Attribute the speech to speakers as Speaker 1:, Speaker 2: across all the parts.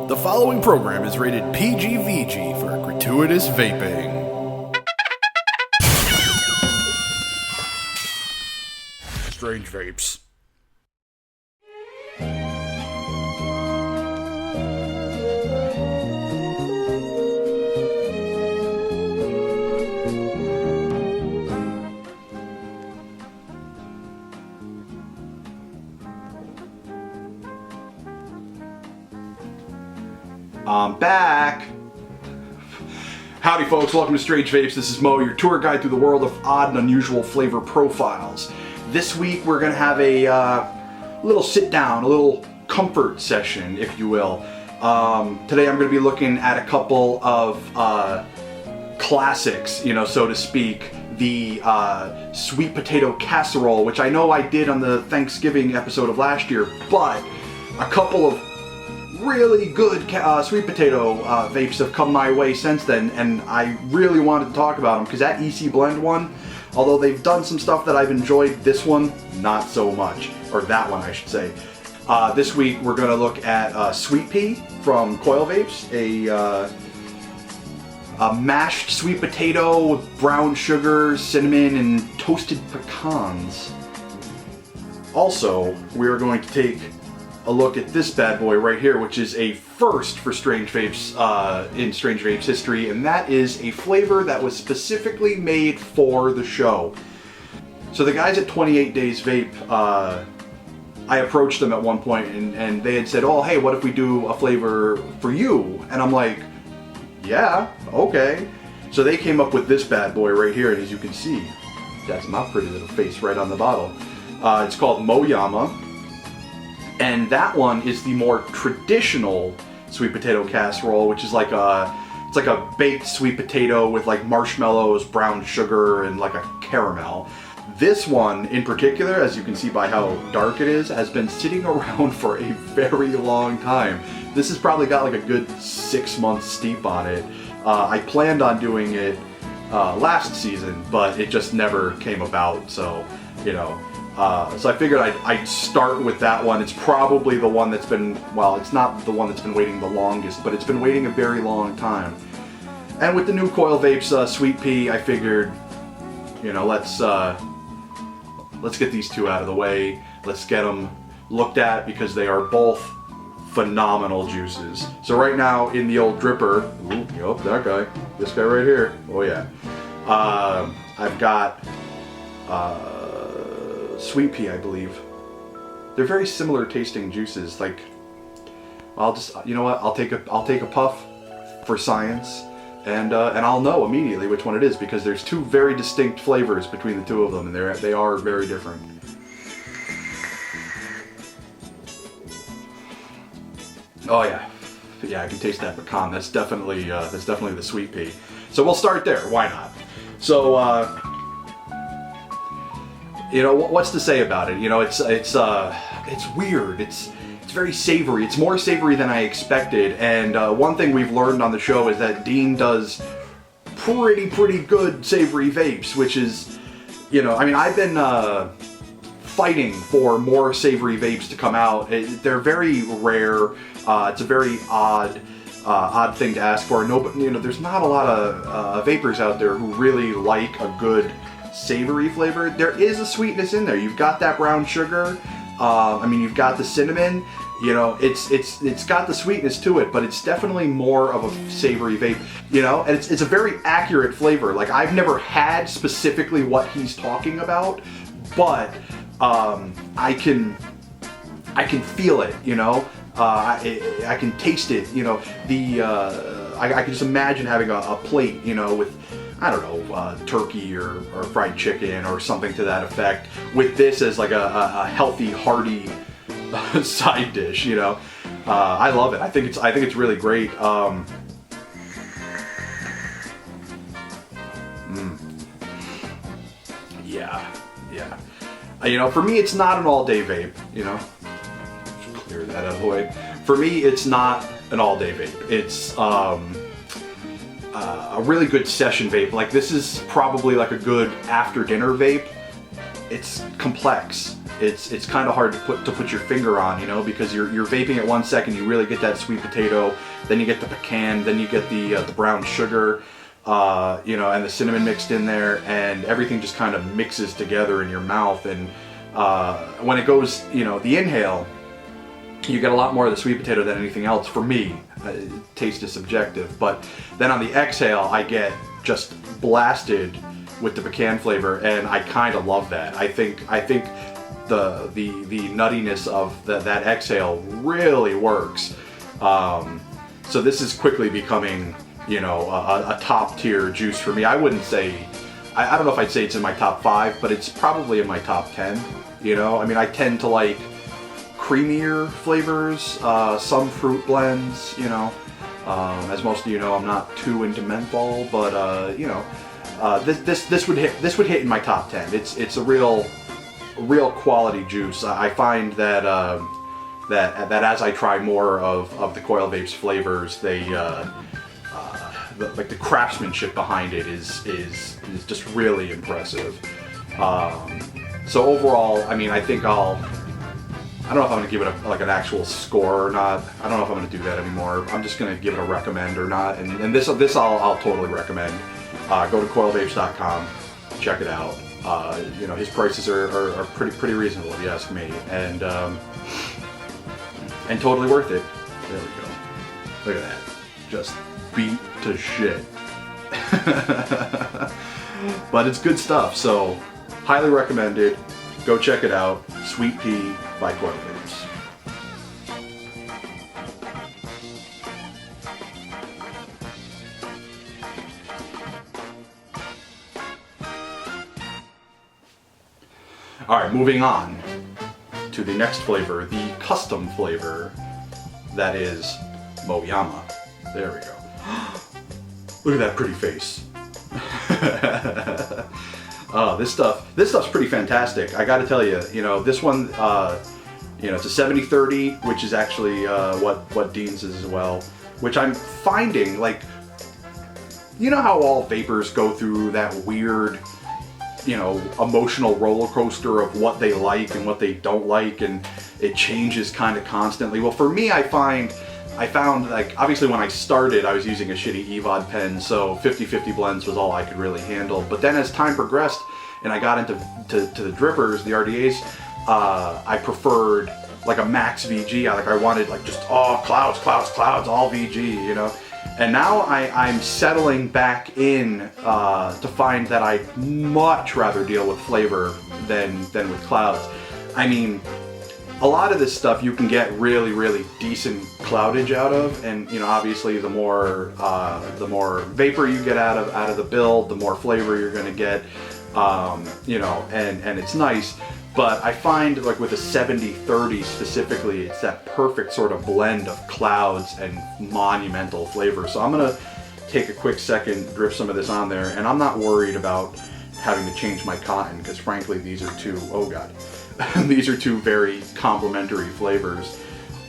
Speaker 1: The following program is rated PG-VG for gratuitous vaping. Strange Vapes.
Speaker 2: I'm back. Howdy folks, welcome to Strange Vapes. This is Moe, your tour guide through the world of odd and unusual flavor profiles. This week we're going to have a little sit down, a little comfort session, if you will. Today I'm going to be looking at a couple of classics, so to speak. The Sweet Potato Casserole, which I know I did on the Thanksgiving episode of last year, but a couple of really good sweet potato vapes have come my way since then, and I really wanted to talk about them because that EC Blend one, although they've done some stuff that I've enjoyed, this one not so much, or that one I should say. This week we're going to look at Sweet Pea from Coil Vapes, a mashed sweet potato with brown sugar, cinnamon, and toasted pecans. Also, we are going to take a look at this bad boy right here, which is a first for Strange Vapes in Strange Vapes history, and that is a flavor that was specifically made for the show. So the guys at 28 Days Vape, I approached them at one point and they had said, oh hey, what if we do a flavor for you? And I'm like, yeah, okay. So they came up with this bad boy right here, and as you can see, that's my pretty little face right on the bottle. It's called Moe Yamma. And that one is the more traditional sweet potato casserole, which is like it's like a baked sweet potato with like marshmallows, brown sugar, and like a caramel. This one in particular, as you can see by how dark it is, has been sitting around for a very long time. This has probably got like a good 6 months steep on it. I planned on doing it last season, but it just never came about, so, so I figured I'd start with that one. It's probably the one that's been, well, it's not the one that's been waiting the longest, but it's been waiting a very long time. And with the new Coil Vapes Sweet Pea, I figured, let's get these two out of the way. Let's get them looked at because they are both phenomenal juices. So right now in the old dripper, that guy, this guy right here, oh yeah, I've got Sweet Pea, I believe. They're very similar tasting juices. Like, I'll just, I'll take a puff for science, and I'll know immediately which one it is because there's two very distinct flavors between the two of them, and they are very different. Oh yeah, I can taste that pecan. That's definitely the Sweet Pea. So we'll start there. Why not? So. What's to say about it? It's weird. It's very savory. It's more savory than I expected. And one thing we've learned on the show is that Dean does pretty good savory vapes, which is, I've been fighting for more savory vapes to come out. They're very rare. It's a very odd thing to ask for. There's not a lot of vapors out there who really like a good savory flavor. There is a sweetness in there. You've got that brown sugar. You've got the cinnamon. It's got the sweetness to it, but it's definitely more of a savory vape. And it's a very accurate flavor. Like, I've never had specifically what he's talking about, but I can feel it. I can taste it. I can just imagine having a plate. With, I don't know, turkey or fried chicken or something to that effect, with this as like a healthy, hearty side dish. I love it. I think it's really great. Yeah. For me, it's not an all-day vape. Just clear that out of the way. For me, it's not an all-day vape. It's a really good session vape. Like, this is probably like a good after dinner vape. It's complex. it's kind of hard to put your finger on, you know, because you're vaping at 1 second, you really get that sweet potato, then you get the pecan, then you get the brown sugar, you know, and the cinnamon mixed in there, and everything just kind of mixes together in your mouth. And when it goes, you know, the inhale, you get a lot more of the sweet potato than anything else. For me, taste is subjective, but then on the exhale, I get just blasted with the pecan flavor, and I kind of love that. I think the nuttiness of that exhale really works. So this is quickly becoming, you know, a top tier juice for me. I wouldn't say, I don't know if I'd say it's in my top 5, but it's probably in my top 10. You know, I mean, I tend to like creamier flavors, some fruit blends, you know. As most of you know, I'm not too into menthol, but you know, this would hit in my top 10. It's a real quality juice. I find that that as I try more of the Coil Vapes flavors, they like the craftsmanship behind it is just really impressive. So overall, I mean, I think I don't know if I'm going to give it like an actual score or not. I don't know if I'm going to do that anymore. I'm just going to give it a recommend or not. And this I'll totally recommend. Go to coilvapes.com, check it out. You know, his prices are pretty reasonable if you ask me, and totally worth it. There we go. Look at that. Just beat to shit. But it's good stuff, so highly recommended. Go check it out. Sweet Pea by Coil Vapes. Alright, moving on to the next flavor, the custom flavor, that is Moe Yamma. There we go. Look at that pretty face. This stuff's pretty fantastic. I gotta tell you, you know, this one, you know, it's a 70-30, which is actually what Dean's is as well, which I'm finding, like, you know how all vapors go through that weird, you know, emotional roller coaster of what they like and what they don't like, and it changes kind of constantly. Well, for me, I found, like, obviously when I started, I was using a shitty EVOD pen, so 50-50 blends was all I could really handle. But then as time progressed and I got into the drippers, the RDAs, I preferred like a max VG. I wanted like just, oh, clouds, all VG, you know. And now I'm settling back in to find that I'd much rather deal with flavor than with clouds. I mean, a lot of this stuff you can get really decent cloudage out of, and you know, obviously the more vapor you get out of the build, the more flavor you're going to get, you know, and it's nice. But I find, like with a 70-30 specifically, it's that perfect sort of blend of clouds and monumental flavor. So I'm gonna take a quick second, drip some of this on there, and I'm not worried about having to change my cotton, because frankly these are two, oh god, these are two very complementary flavors.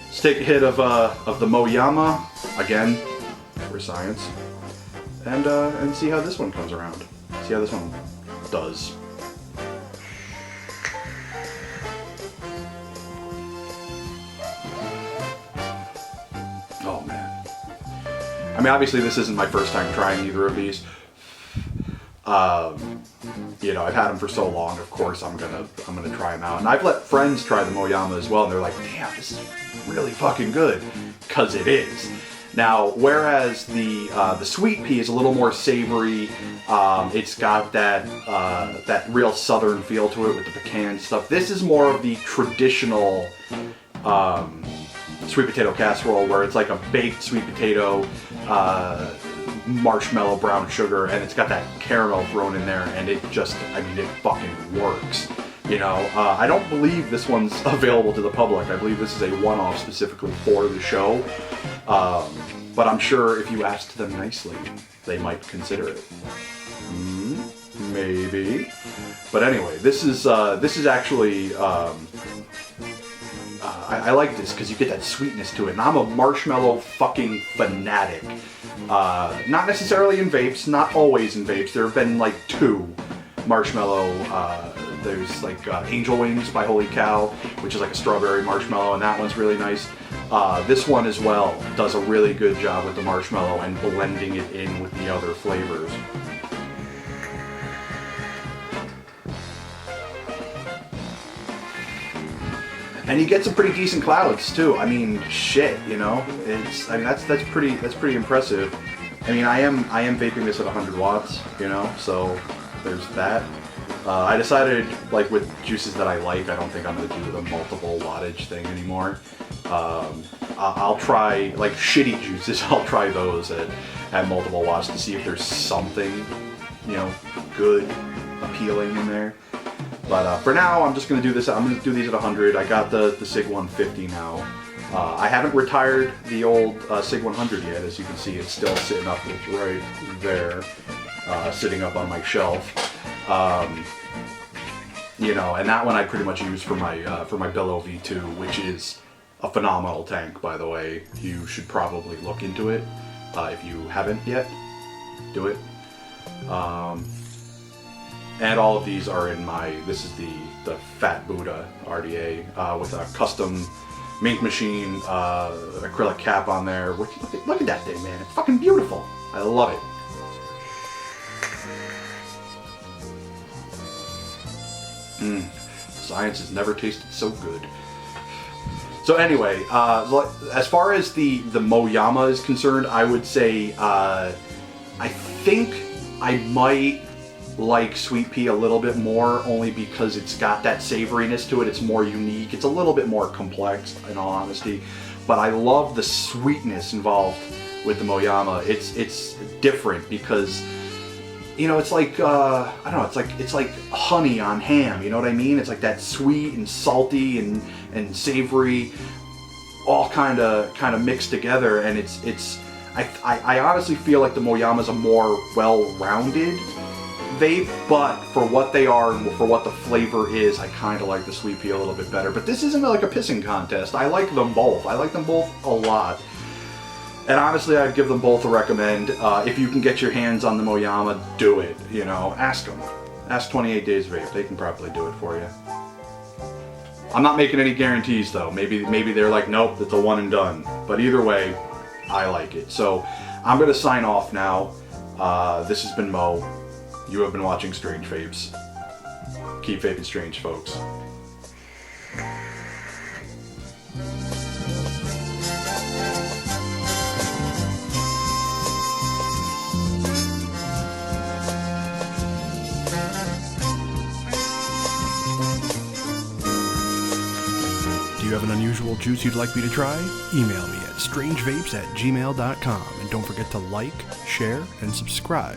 Speaker 2: Let's take a hit of the Moe Yamma, again, for science, and see how this one comes around. See how this one does. Oh man. I mean, obviously this isn't my first time trying either of these. You know, I've had them for so long, of course I'm gonna try them out. And I've let friends try the Moe Yamma as well, and they're like, damn, this is really fucking good. 'Cause it is. Now, whereas the Sweet Pea is a little more savory, it's got that real southern feel to it with the pecan stuff. This is more of the traditional Sweet Potato Casserole, where it's like a baked sweet potato, marshmallow, brown sugar, and it's got that caramel thrown in there, and it just, I mean, it fucking works. You know, I don't believe this one's available to the public. I believe this is a one-off specifically for the show. But I'm sure if you asked them nicely, they might consider it. Maybe. But anyway, this is actually, I like this because you get that sweetness to it. And I'm a marshmallow fucking fanatic. Not necessarily in vapes, not always in vapes. There have been like 2 marshmallow There's like Angel Wings by Holy Cow, which is like a strawberry marshmallow, and that one's really nice. This one as well does a really good job with the marshmallow and blending it in with the other flavors. And you get some pretty decent clouds too. I mean, shit, you know, that's pretty impressive. I mean, I am vaping this at 100 watts, you know, so there's that. I decided, like with juices that I like, I don't think I'm gonna do the multiple wattage thing anymore. I'll try like shitty juices. I'll try those at multiple watts to see if there's something, you know, good, appealing in there. But for now, I'm just going to do this. I'm going to do these at 100. I got the SIG 150 now. I haven't retired the old SIG 100 yet. As you can see, it's still sitting up right there, sitting up on my shelf. You know, and that one I pretty much use for my Billo V2, which is a phenomenal tank, by the way. You should probably look into it if you haven't yet. Do it. And all of these are in my, this is the Fat Buddha RDA with a custom mink machine, acrylic cap on there. Look at that thing, man. It's fucking beautiful. I love it. Science has never tasted so good. So anyway, as far as the Moe Yamma is concerned, I would say I think I might like Sweet Pea a little bit more, only because it's got that savoriness to it. It's more unique. It's a little bit more complex, in all honesty. But I love the sweetness involved with the Moe Yamma. It's different because, you know, it's like I don't know. It's like honey on ham. You know what I mean? It's like that sweet and salty and savory, all kind of mixed together. And I honestly feel like the Moe Yamma is a more well-rounded vape, but for what they are and for what the flavor is, I kind of like the Sweet Pea a little bit better. But this isn't like a pissing contest. I like them both. I like them both a lot. And honestly, I'd give them both a recommend. If you can get your hands on the Moe Yamma, do it. You know, ask them. Ask 28 Days Vape. They can probably do it for you. I'm not making any guarantees though. Maybe they're like, nope, it's a one and done. But either way, I like it. So I'm gonna sign off now. This has been Moe. You have been watching Strange Vapes. Keep vaping strange, folks.
Speaker 1: Do you have an unusual juice you'd like me to try? Email me at strangevapes@gmail.com, and don't forget to like, share, and subscribe.